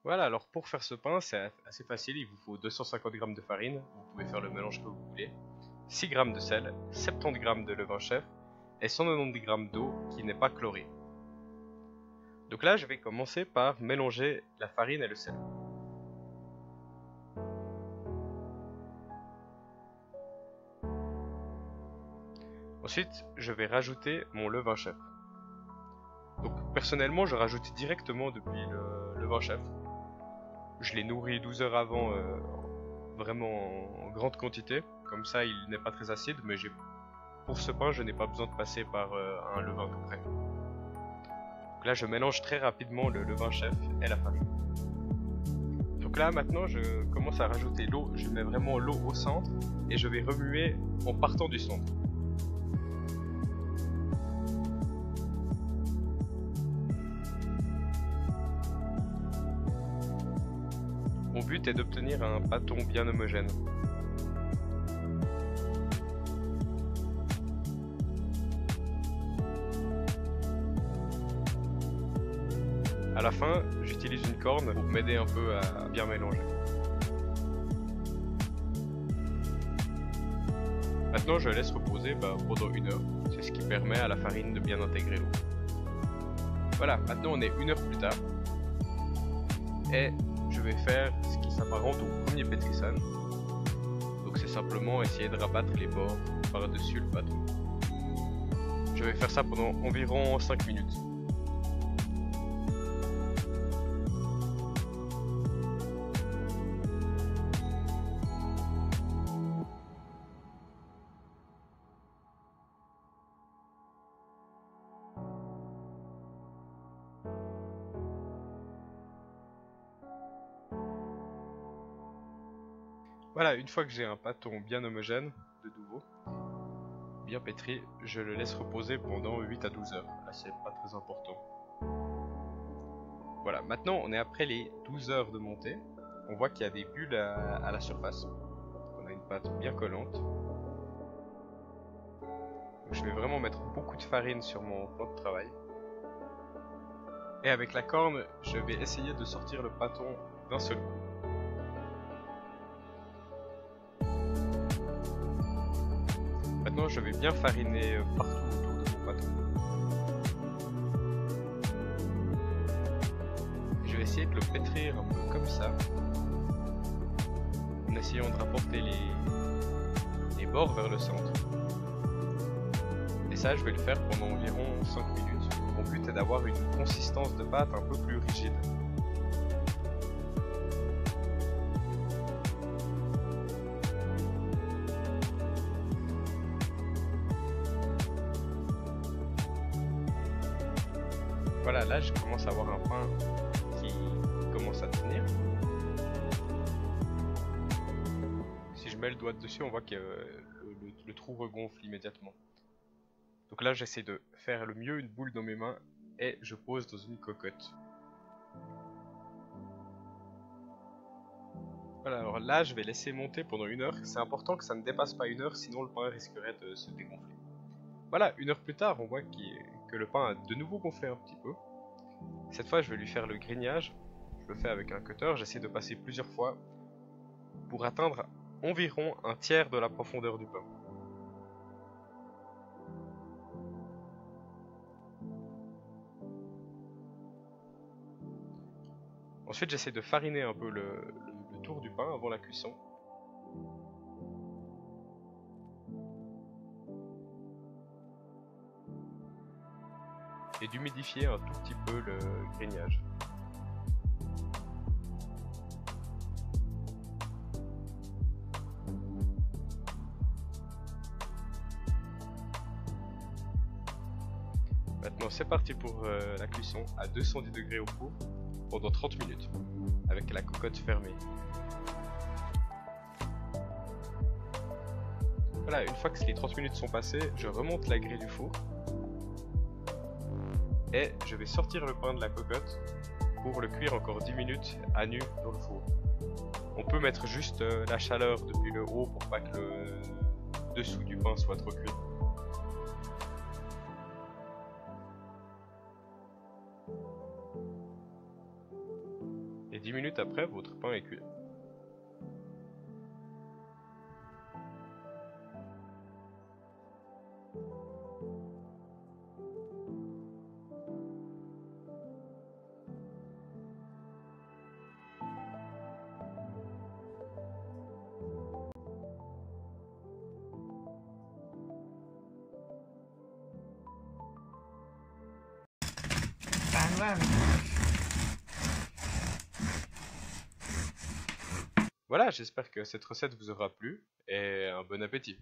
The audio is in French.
Voilà, alors pour faire ce pain, c'est assez facile, il vous faut 250 g de farine, vous pouvez faire le mélange que vous voulez, 6 g de sel, 70 g de levain chef et 190 g d'eau qui n'est pas chlorée. Donc là, je vais commencer par mélanger la farine et le sel. Ensuite, je vais rajouter mon levain chef. Donc personnellement, je rajoute directement depuis le levain chef. Je l'ai nourri 12 heures avant, vraiment en grande quantité. Comme ça, il n'est pas très acide, mais pour ce pain, je n'ai pas besoin de passer par un levain tout près. Donc là, je mélange très rapidement le levain chef et la farine. Donc là, maintenant, je commence à rajouter l'eau. Je mets vraiment l'eau au centre et je vais remuer en partant du centre. Mon but est d'obtenir un pâton bien homogène. À la fin, j'utilise une corne pour m'aider un peu à bien mélanger. Maintenant, je laisse reposer pendant 1 heure. C'est ce qui permet à la farine de bien intégrer l'eau. Voilà, maintenant on est 1 heure plus tard. Et je vais faire ce qui s'apparente au premier pétrissage. Donc c'est simplement essayer de rabattre les bords par-dessus le pâton. Je vais faire ça pendant environ 5 minutes. Voilà, une fois que j'ai un pâton bien homogène, de nouveau, bien pétri, je le laisse reposer pendant 8 à 12 heures. Là, c'est pas très important. Voilà, maintenant on est après les 12 heures de montée. On voit qu'il y a des bulles à la surface. On a une pâte bien collante. Donc, je vais vraiment mettre beaucoup de farine sur mon plan de travail. Et avec la corne, je vais essayer de sortir le pâton d'un seul coup. Maintenant, je vais bien fariner partout autour de mon pâton. Je vais essayer de le pétrir un peu comme ça, en essayant de rapporter les bords vers le centre. Et ça, je vais le faire pendant environ 5 minutes. Mon but est d'avoir une consistance de pâte un peu plus rigide. Voilà, là je commence à avoir un pain qui commence à tenir. Si je mets le doigt dessus, on voit que le trou regonfle immédiatement. Donc là j'essaie de faire le mieux une boule dans mes mains et je pose dans une cocotte. Voilà, alors là je vais laisser monter pendant 1 heure. C'est important que ça ne dépasse pas 1 heure, sinon le pain risquerait de se dégonfler. Voilà, 1 heure plus tard, on voit que le pain a de nouveau gonflé un petit peu. Cette fois, je vais lui faire le grignage. Je le fais avec un cutter. J'essaie de passer plusieurs fois pour atteindre environ un tiers de la profondeur du pain. Ensuite, j'essaie de fariner un peu le tour du pain avant la cuisson. Et d'humidifier un tout petit peu le grignage. Maintenant c'est parti pour la cuisson à 210 degrés au four pendant 30 minutes avec la cocotte fermée. Voilà, une fois que les 30 minutes sont passées, je remonte la grille du four. Et je vais sortir le pain de la cocotte pour le cuire encore 10 minutes à nu dans le four. On peut mettre juste la chaleur depuis le haut pour pas que le dessous du pain soit trop cuit. Et 10 minutes après, votre pain est cuit. Bang bang. Voilà, j'espère que cette recette vous aura plu et un bon appétit.